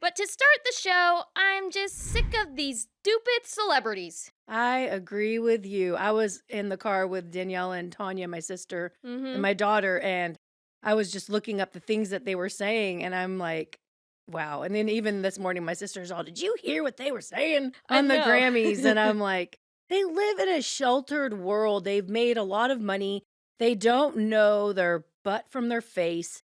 But to start the show, I'm just sick of these stupid celebrities. I agree with you. I was in the car with Danielle and Tanya, my sister, and Mm-hmm. my daughter, and I was just looking up the things that they were saying, and I'm like, wow. And then even this morning, my sister's all, did you hear what they were saying I on the know. Grammys? And I'm like, they live in a sheltered world. They've made a lot of money. They don't know their butt from their face.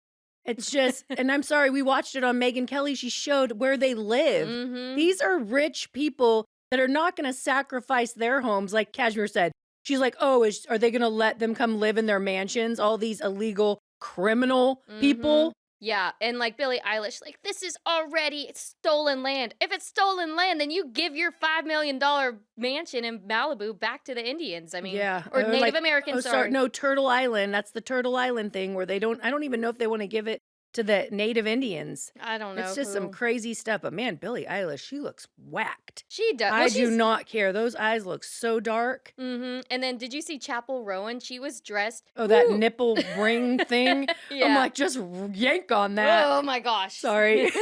It's just, and I'm sorry, we watched it on Megyn Kelly. She showed where they live. Mm-hmm. These are rich people that are not going to sacrifice their homes. Like Kashmir said, she's like, oh, are they going to let them come live in their mansions? All these illegal criminal Mm-hmm. people. Yeah, and like Billie Eilish, like, this is already stolen land. If it's stolen land, then you give your $5 million mansion in Malibu back to the Indians. I mean, Yeah. or Or Native like, oh, Americans, sorry. sorry. No, Turtle Island. That's the Turtle Island thing where I don't even know if they want to give it to the native Indians. I don't It's know just some who. crazy stuff. But man, Billie Eilish, she looks whacked. She does. Well, I do she's. not care. Those eyes look so dark. Mm-hmm. And then did you see Chapel Rowan? She was dressed. Oh, that Woo! nipple ring thing. I'm Yeah. like, just yank on that. Oh my gosh. Sorry.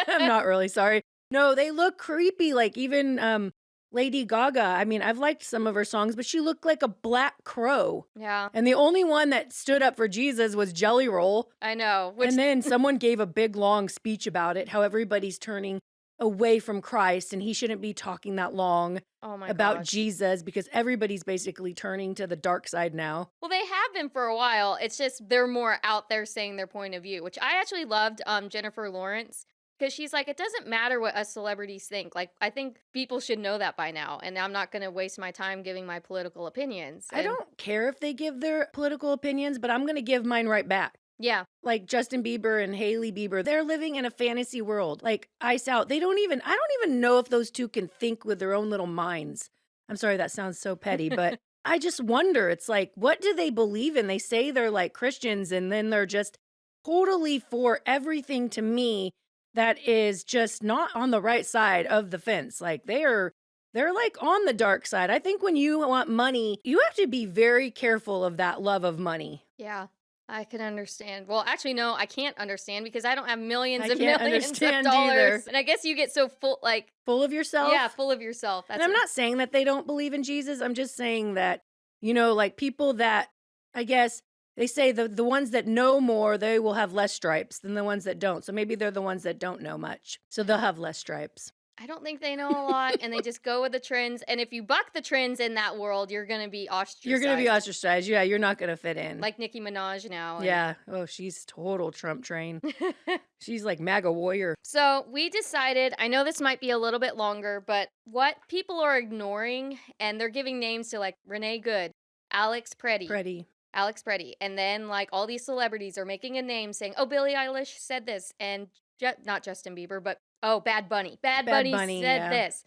I'm not really sorry. No, they look creepy. Like even Lady Gaga. I mean, I've liked some of her songs, but she looked like a black crow. Yeah, And the only one that stood up for Jesus was Jelly Roll. I know. Which, And then someone gave a big long speech about it, how everybody's turning away from Christ and he shouldn't be talking that long oh my about gosh. Jesus because everybody's basically turning to the dark side now. Well, they have been for a while. It's just they're more out there saying their point of view, which I actually loved Jennifer Lawrence because she's like, it doesn't matter what us celebrities think. Like, I think people should know that by now, and I'm not going to waste my time giving my political opinions. I And don't care if they give their political opinions, but I'm going to give mine right back. yeah, Like Justin Bieber and Hailey Bieber, they're living in a fantasy world. Like Ice Out, I don't even know if those two can think with their own little minds. I'm sorry, that sounds so petty, but I just wonder. It's like, what do they believe in? They say they're like Christians and then they're just totally for everything to me that is just not on the right side of the fence. Like they're like on the dark side. I think when you want money, you have to be very careful of that love of money. yeah. I can understand. Well, actually, no, I can't understand because I don't have millions I and can't millions of understand dollars. either. And I guess you get so full, like, Full of yourself? yeah, full of yourself. And That's I'm it. not saying that they don't believe in Jesus. I'm just saying that, like people that I guess they say the ones that know more, they will have less stripes than the ones that don't. So maybe they're the ones that don't know much. So they'll have less stripes. I don't think they know a lot, and they just go with the trends. And if you buck the trends in that world, you're gonna be ostracized. You're going to be ostracized. Yeah, you're not going to fit in. like Nicki Minaj now. Yeah. Oh, she's total Trump train. She's like MAGA warrior. So we decided. I know this might be a little bit longer, but what people are ignoring, and they're giving names to like Renee Good, Alex Preddy, Pretty. Alex Preddy, and then like all these celebrities are making a name saying, "Oh, Billie Eilish said this," and not Justin Bieber, but oh, Bad Bunny. Bad Bunny Bunny, said yeah. this.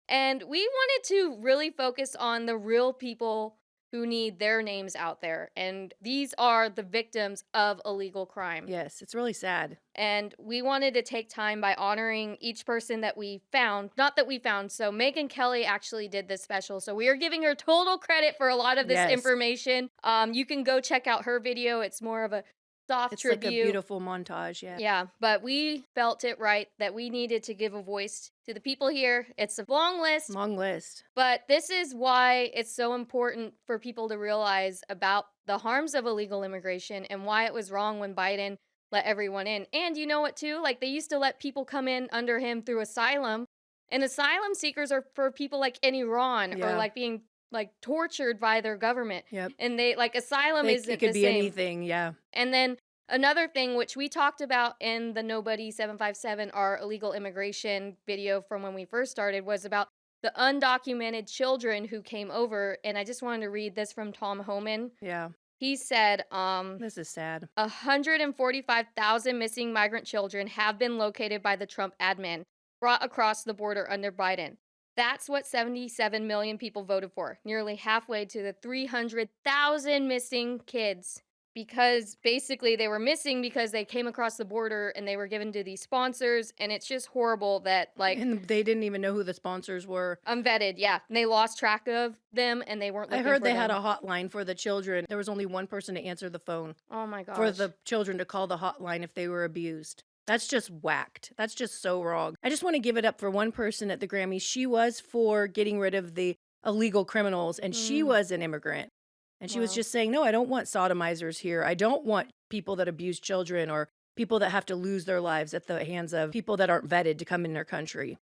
And we wanted to really focus on the real people who need their names out there. And these are the victims of illegal crime. Yes, it's really sad. And we wanted to take time by honoring each person that we found. Not that we found. So Megyn Kelly actually did this special. So we are giving her total credit for a lot of this Yes. information. You can go check out her video. It's more of a soft It's tribute. like a beautiful montage. Yeah. Yeah, but we felt it right that we needed to give a voice to the people here. It's a long list, Long list. but this is why it's so important for people to realize about the harms of illegal immigration and why it was wrong when Biden let everyone in. And you know what, too? Like, they used to let people come in under him through asylum, and asylum seekers are for people like in Iran or Yeah. like being like tortured by their government. Yep. And they like asylum isn't It could the be same. anything. Yeah. And then another thing, which we talked about in the Nobody 757, our illegal immigration video from when we first started, was about the undocumented children who came over. And I just wanted to read this from Tom Homan. Yeah. He said, This is sad. 145,000 missing migrant children have been located by the Trump admin, brought across the border under Biden. That's what 77 million people voted for, nearly halfway to the 300,000 missing kids. Because basically they were missing because they came across the border and they were given to these sponsors. And it's just horrible that, like, And they didn't even know who the sponsors were. unvetted, yeah. And they lost track of them and they weren't I looking heard for they had them. a hotline for the children. There was only one person to answer the phone Oh my gosh. for the children to call the hotline if they were abused. That's just whacked. That's just so wrong. I just want to give it up for one person at the Grammys. She was for getting rid of the illegal criminals, and she Mm, was an immigrant. And she was wow. just saying, no, I don't want sodomizers here. I don't want people that abuse children or people that have to lose their lives at the hands of people that aren't vetted to come in their country.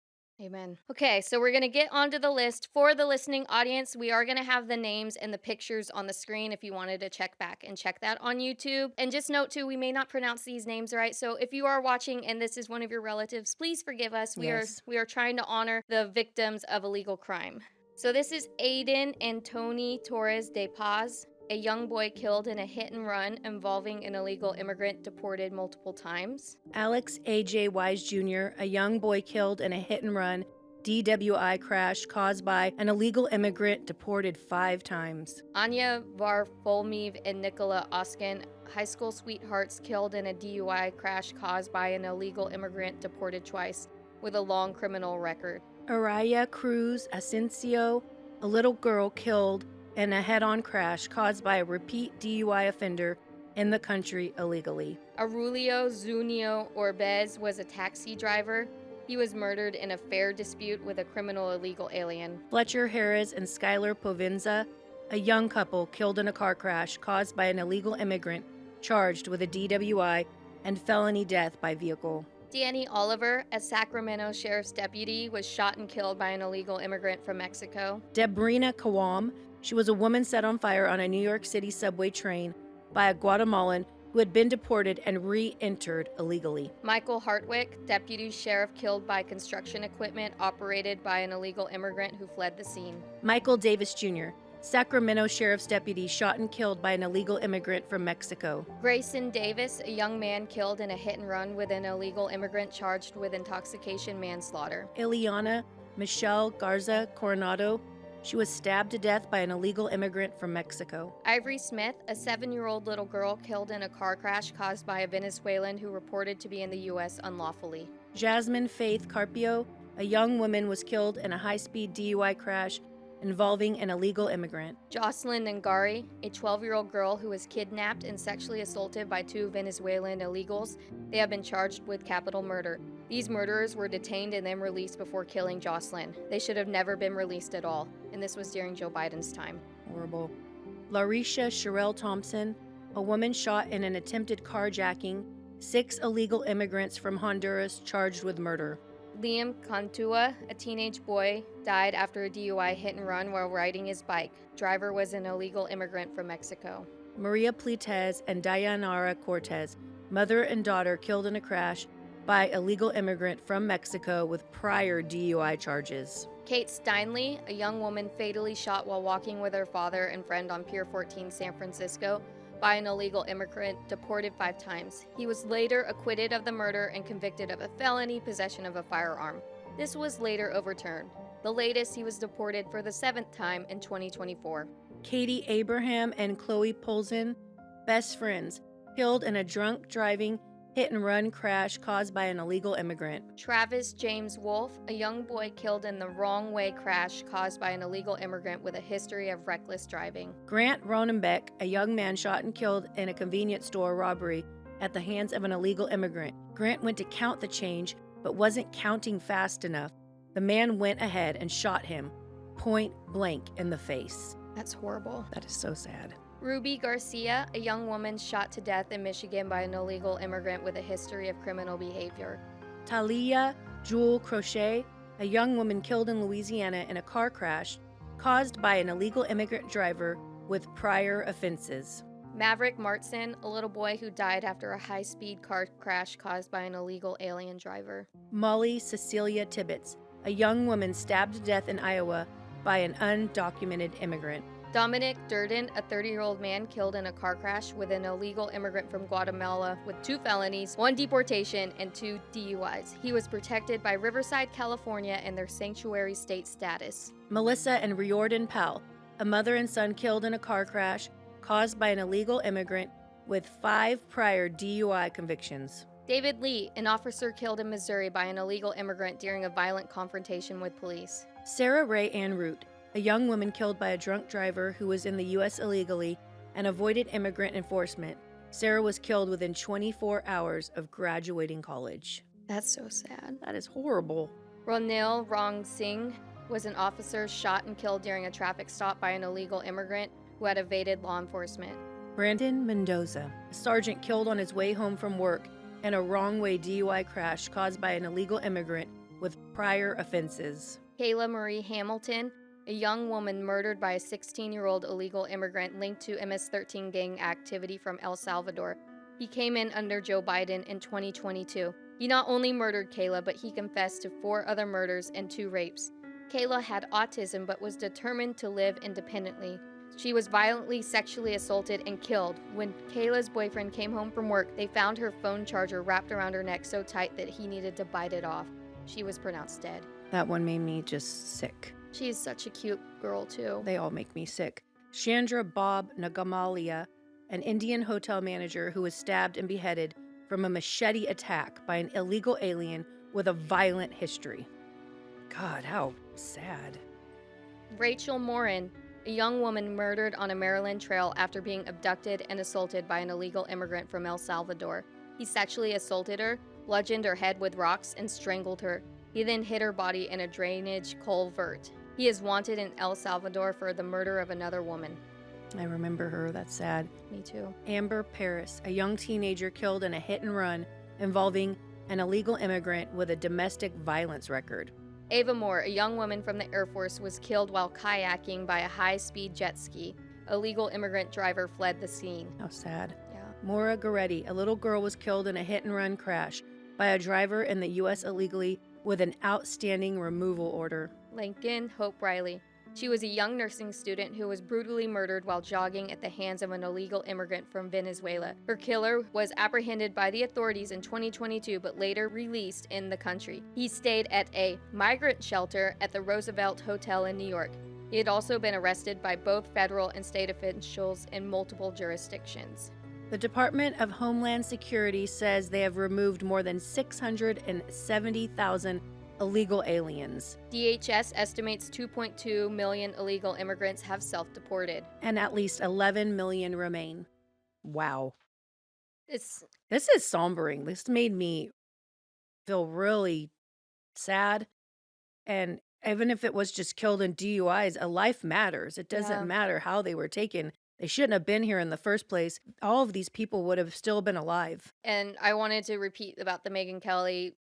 Amen. Okay, so we're going to get onto the list. For the listening audience, we are going to have the names and the pictures on the screen if you wanted to check back and check that on YouTube. And just note too, we may not pronounce these names right. So if you are watching and this is one of your relatives, please forgive us. We are Yes. we are trying to honor the victims of illegal crime. So this is Aiden Antoni Torres de Paz, a young boy killed in a hit and run involving an illegal immigrant deported multiple times. Alex A.J. Wise Jr., a young boy killed in a hit and run DWI crash caused by an illegal immigrant deported 5 times. Anya Varfolmev and Nicola Oskin, high school sweethearts killed in a DUI crash caused by an illegal immigrant deported twice with a long criminal record. Araya Cruz Asensio, a little girl killed in a head-on crash caused by a repeat DUI offender in the country illegally. Aurelio Zunio Orbez was a taxi driver. He was murdered in a fare dispute with a criminal illegal alien. Fletcher Harris and Skylar Povinza, a young couple killed in a car crash caused by an illegal immigrant charged with a DWI and felony death by vehicle. Danny Oliver, a Sacramento sheriff's deputy, was shot and killed by an illegal immigrant from Mexico. Debrina Kawam, she was a woman set on fire on a New York City subway train by a Guatemalan who had been deported and re-entered illegally. Michael Hartwick, deputy sheriff, killed by construction equipment operated by an illegal immigrant who fled the scene. Michael Davis Jr., Sacramento Sheriff's deputy, shot and killed by an illegal immigrant from Mexico. Grayson Davis, a young man killed in a hit and run with an illegal immigrant charged with intoxication manslaughter. Ileana Michelle Garza Coronado, she was stabbed to death by an illegal immigrant from Mexico. Ivory Smith, a 7-year-old little girl killed in a car crash caused by a Venezuelan who reported to be in the U.S. unlawfully. Jasmine Faith Carpio, a young woman, was killed in a high-speed DUI crash involving an illegal immigrant. Jocelyn Ngari, a 12-year-old girl who was kidnapped and sexually assaulted by 2 Venezuelan illegals. They have been charged with capital murder. These murderers were detained and then released before killing Jocelyn. They should have never been released at all, and this was during Joe Biden's time. Horrible. Larisha Sherelle Thompson, a woman shot in an attempted carjacking. 6 illegal immigrants from Honduras charged with murder. Liam Contua, a teenage boy, died after a DUI hit and run while riding his bike. Driver was an illegal immigrant from Mexico. Maria Pleitez and Dayanara Cortez, mother and daughter, killed in a crash by illegal immigrant from Mexico with prior DUI charges. Kate Steinley, a young woman fatally shot while walking with her father and friend on Pier 14, San Francisco, by an illegal immigrant, deported 5 times. He was later acquitted of the murder and convicted of a felony possession of a firearm. This was later overturned. The latest, he was deported for the 7th time in 2024. Katie Abraham and Chloe Polzin, best friends, killed in a drunk driving hit-and-run crash caused by an illegal immigrant. Travis James Wolfe, a young boy killed in the wrong-way crash caused by an illegal immigrant with a history of reckless driving. Grant Ronenbeck, a young man shot and killed in a convenience store robbery at the hands of an illegal immigrant. Grant went to count the change, but wasn't counting fast enough. The man went ahead and shot him, point blank in the face. That's horrible. That is so sad. Ruby Garcia, a young woman shot to death in Michigan by an illegal immigrant with a history of criminal behavior. Talia Jewel Crochet, a young woman killed in Louisiana in a car crash caused by an illegal immigrant driver with prior offenses. Maverick Martson, a little boy who died after a high-speed car crash caused by an illegal alien driver. Molly Cecilia Tibbetts, a young woman stabbed to death in Iowa by an undocumented immigrant. Dominic Durden, a 30-year-old man killed in a car crash with an illegal immigrant from Guatemala with 2 felonies, 1 deportation, and 2 DUIs. He was protected by Riverside, California, and their sanctuary state status. Melissa and Riordan Powell, a mother and son killed in a car crash caused by an illegal immigrant with 5 prior DUI convictions. David Lee, an officer killed in Missouri by an illegal immigrant during a violent confrontation with police. Sarah Ray Ann Root, a young woman killed by a drunk driver who was in the U.S. illegally and avoided immigrant enforcement. Sarah was killed within 24 hours of graduating college. That's so sad. That is horrible. Ronil Rong Singh was an officer shot and killed during a traffic stop by an illegal immigrant who had evaded law enforcement. Brandon Mendoza, a sergeant killed on his way home from work in a wrong-way DUI crash caused by an illegal immigrant with prior offenses. Kayla Marie Hamilton, a young woman murdered by a 16-year-old illegal immigrant linked to MS-13 gang activity from El Salvador. He came in under Joe Biden in 2022. He not only murdered Kayla, but he confessed to 4 other murders and 2 rapes. Kayla had autism but was determined to live independently. She was violently sexually assaulted and killed. When Kayla's boyfriend came home from work, they found her phone charger wrapped around her neck so tight that he needed to bite it off. She was pronounced dead. That one made me just sick. She is such a cute girl, too. They all make me sick. Chandra Bob Nagamalia, an Indian hotel manager who was stabbed and beheaded from a machete attack by an illegal alien with a violent history. God, how sad. Rachel Morin, a young woman murdered on a Maryland trail after being abducted and assaulted by an illegal immigrant from El Salvador. He sexually assaulted her, bludgeoned her head with rocks, and strangled her. He then hid her body in a drainage culvert. He is wanted in El Salvador for the murder of another woman. I remember her. That's sad. Me too. Amber Paris, a young teenager killed in a hit and run involving an illegal immigrant with a domestic violence record. Ava Moore, a young woman from the Air Force, was killed while kayaking by a high-speed jet ski. A legal immigrant driver fled the scene. How sad. Yeah. Maura Goretti, a little girl, was killed in a hit-and-run crash by a driver in the U.S. illegally with an outstanding removal order. Lincoln Hope Riley. She was a young nursing student who was brutally murdered while jogging at the hands of an illegal immigrant from Venezuela. Her killer was apprehended by the authorities in 2022 but later released in the country. He stayed at a migrant shelter at the Roosevelt Hotel in New York. He had also been arrested by both federal and state officials in multiple jurisdictions. The Department of Homeland Security says they have removed more than 670,000 illegal aliens. DHS estimates 2.2 million illegal immigrants have self-deported. And at least 11 million remain. Wow. This is sombering. This made me feel really sad. And even if it was just killed in DUIs, a life matters. It doesn't matter how they were taken. They shouldn't have been here in the first place. All of these people would have still been alive. And I wanted to repeat about the Megyn Kelly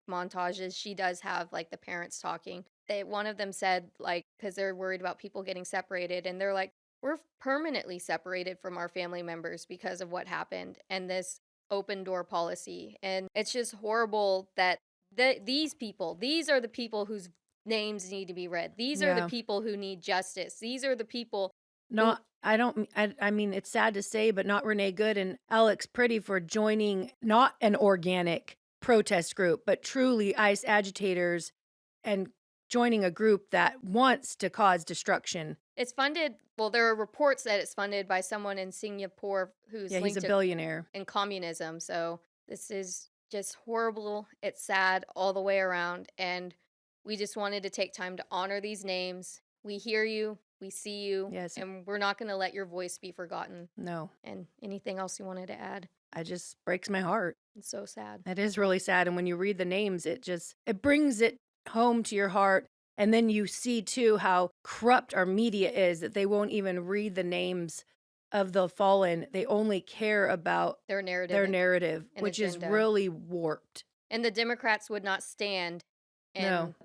montages. She does have like the parents talking. One of them said, like, because they're worried about people getting separated, and they're like, we're permanently separated from our family members because of what happened and this open door policy. And it's just horrible that these are the people whose names need to be read. These are the people who need justice. These are the people I mean, it's sad to say, but not Renee Good and Alex Pretty for joining not an organic protest group, but truly ICE agitators and joining a group that wants to cause destruction. It's funded, well, there are reports that it's funded by someone in Singapore who's linked he's a billionaire. In communism. So this is just horrible. It's sad all the way around. And we just wanted to take time to honor these names. We hear you. We see you. Yes. And we're not going to let your voice be forgotten. No. And anything else you wanted to add? It just breaks my heart. It's so sad. It is really sad. And when you read the names, it brings it home to your heart. And then you see, too, how corrupt our media is, that they won't even read the names of the fallen. They only care about their narrative, which is really warped. And the Democrats would not stand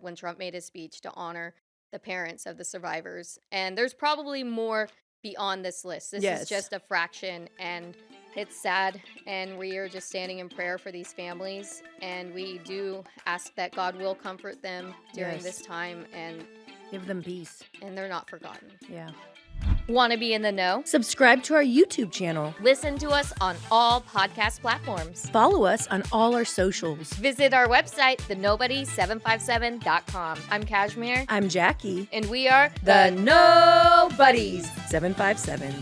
when Trump made his speech to honor the parents of the survivors. And there's probably more beyond this list. This is just a fraction, and it's sad, and we are just standing in prayer for these families, and we do ask that God will comfort them during this time and give them peace. And they're not forgotten. Yeah. Want to be in the know? Subscribe to our YouTube channel. Listen to us on all podcast platforms. Follow us on all our socials. Visit our website, thenobody757.com. I'm Kashmir. I'm Jackie. And we are the Nobodies 757.